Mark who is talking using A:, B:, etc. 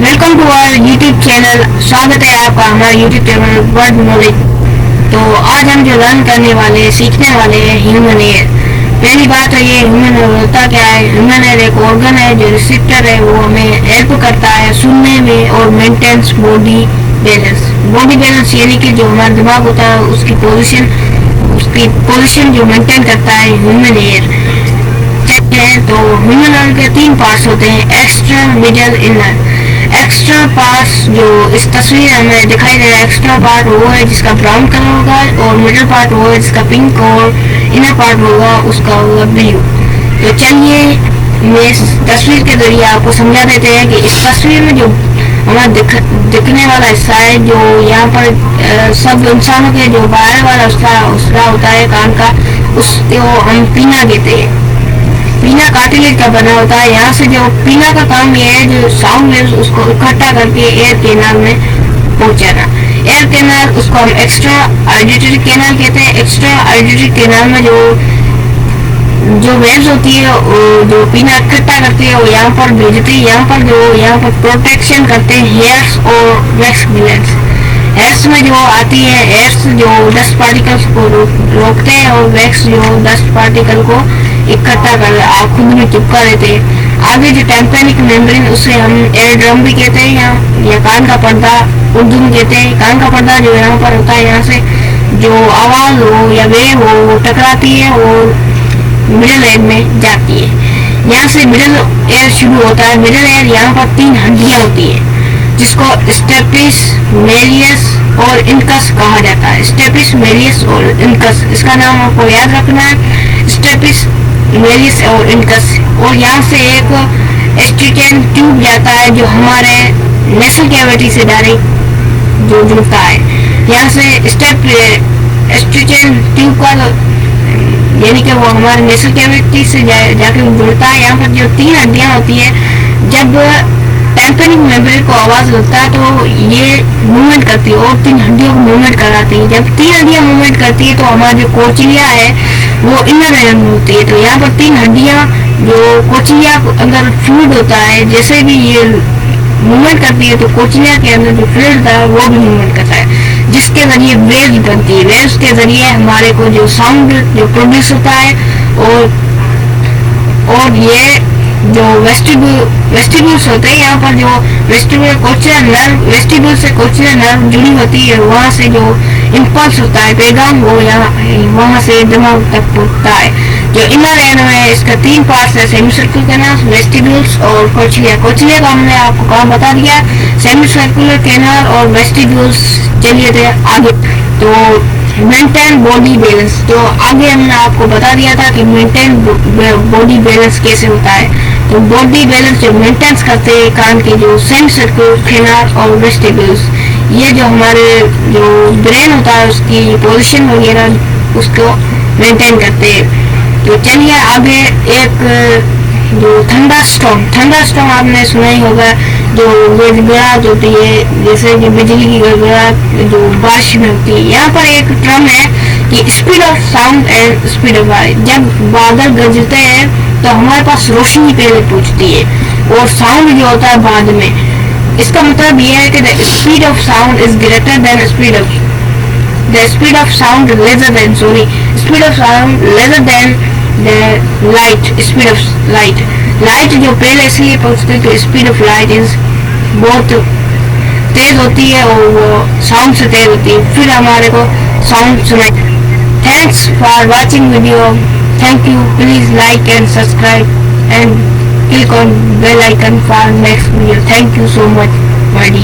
A: Welcome to our YouTube channel. स्वागत है आपका हमारे यूट्यूब चैनल वर्ड नॉलेज। तो आज हम जो लर्न करने वाले सीखने वाले हैं ह्यूमन एयर। पहली बात तो ये ह्यूमन एयर होता क्या है। ह्यूमन एयर एक ऑर्गन है जो रिसेप्टर है, वो हमें हेल्प करता है सुनने में और maintains body balance. Body balance यानी कि जो हमारा दिमाग होता है उसकी पोजीशन जो मेंटेन करता है ह्यूमन एयर। तो ह्यूमन एयर के 3 पार्ट्स होते हैं, extra, middle, inner. Extra parts जो इस तस्वीर में दिखाई दे रहा है, एक्स्ट्रा पार्ट वो है जिसका ब्राउन कलर होगा, और मिडल पार्ट वो है जिसका पिंक, और इनर पार्ट होगा उसका होगा ब्लू। तो चलिए मैं इस तस्वीर के जरिए आपको समझा देते हैं कि इस तस्वीर में जो हमारा दिखने वाला हिस्सा है, जो यहाँ पर सब इंसानों के जो बाहर वाला उसका होता है कान का, उसको हम पीना कहते हैं। पीना कार्टिलेज का बना होता है। यहाँ से जो पीना का काम ये है, जो साउंड वेव्स उसको इकट्ठा करके एयर कैनाल में पहुंचाना। एयर कैनाल उसको हम एक्स्ट्रा ऑडिटरी कैनाल कहते हैं। एक्स्ट्रा ऑडिटरी कैनाल में जो वेव्स होती है, जो पीना इकट्ठा करती है, वो यहाँ पर भेजती है। यहाँ पर प्रोटेक्शन करते हैं हेयर्स और वैक्स ग्लैंड्स। हेयर्स में जो आती है, हेयर्स जो डस्ट पार्टिकल्स को रोकते हैं, और वैक्स जो डस्ट पार्टिकल को इकट्ठा कर खुद में चिपका देते हैं। आगे जो टेम्पेनिक मेम्ब्रेन, उसे हम एयर ड्रम भी कहते हैं, या कान का पर्दा उर्दू में कहते हैं। कान का पर्दा जो यहाँ पर होता है, यहाँ से जो आवाज हो या वेव हो वो टकराती है और मिडल एयर में जाती है। यहाँ से मिडल एयर शुरू होता है। मिडल एयर यहाँ पर 3 हड्डियाँ होती है, जिसको स्टेपिस, मेलियस और इनकस कहा जाता है। स्टेपिस, मेलियस और इनकस, इसका नाम आपको याद रखना है, स्टेपिस, मेलियस और इनकस। और यहाँ से एक एस्ट्रिकेन ट्यूब जाता है जो हमारे नेसल कैविटी से डायरेक्ट जो जुड़ता है। यहाँ से एस्ट्रिकेन ट्यूब का यानी कि वो हमारे नेसल कैविटी से जाके जुड़ता है। यहाँ पर जो 3 हड्डियाँ होती है, जब टेम्पेनिक मेम्ब्रेन को आवाज लगता है तो ये मूवमेंट करती है और 3 हड्डियों को मूवमेंट कराती है। जब 3 हड्डियां मूवमेंट करती है तो हमारी जो कोचिलिया है वो इनर एयर में होती है। तो यहाँ पर 3 हड्डियां जो कोचिलिया अंदर फ्लूइड होता है, जैसे भी ये मूवमेंट करती है तो कोचिलिया के अंदर जो फ्लूइड होता है वो भी मूवमेंट करता है, जिसके जरिए वेव्स बनती है। वेव्स के जरिए हमारे को जो साउंड जो प्रोड्यूस होता है, और ये जो वेस्टिब्यूल्स होते हैं, यहाँ पर जो वेस्टिब्यूल कोचिलियर नर्व, वेस्टिब्यूल से कोचिलियर नर्व जुड़ी होती है, वहाँ से जो इम्पल्स होता है, पैगाम, वो वहाँ से दिमाग तक पहुँचता है। जो इनर एयर है, इसका 3 पार्ट्स है, सेमीसर्कुलर कैनाल, वेस्टिब्यूल्स और कोचिलिया। कोचिलिया का हमने आपको काम बता दिया, सेमीसर्कुलर कैनाल और वेस्टिब्यूल्स। चलिए थे आगे। तो मेंटेन बॉडी बैलेंस, तो आगे हमने आपको बता दिया था कि मेंटेन बॉडी बैलेंस कैसे होता है। तो बॉडी बैलेंस जो मेंटेन करते हैं कान के जो सेमीसर्कुलर कैनाल और वेस्टिब्यूल्स, ये जो हमारे जो ब्रेन होता है उसकी पोजीशन वगैरह उसको मेंटेन करते हैं। तो चलिए आगे। एक जो थंडरस्टॉर्म आपने सुना ही होगा, जो गड़गड़ाहट होती है, जैसे कि बिजली की गड़गड़ाहट जो बारिश में होती है। यहाँ पर एक टर्म है कि speed of sound and speed of light. जब बादल गरजते हैं तो हमारे पास रोशनी पहले पहुँचती है और साउंड जो होता है बाद में। इसका मतलब यह है कि the speed of sound is greater than speed of sound lesser than light. Speed of light जो पहले इसलिए पहुंचती है कि स्पीड ऑफ लाइट इज बहुत तेज होती है और वो साउंड से तेज होती है, फिर हमारे को साउंड सुनाई। Thanks for watching video. Thank you. Please like and subscribe and click on bell icon for next video. Thank you so much, my dear.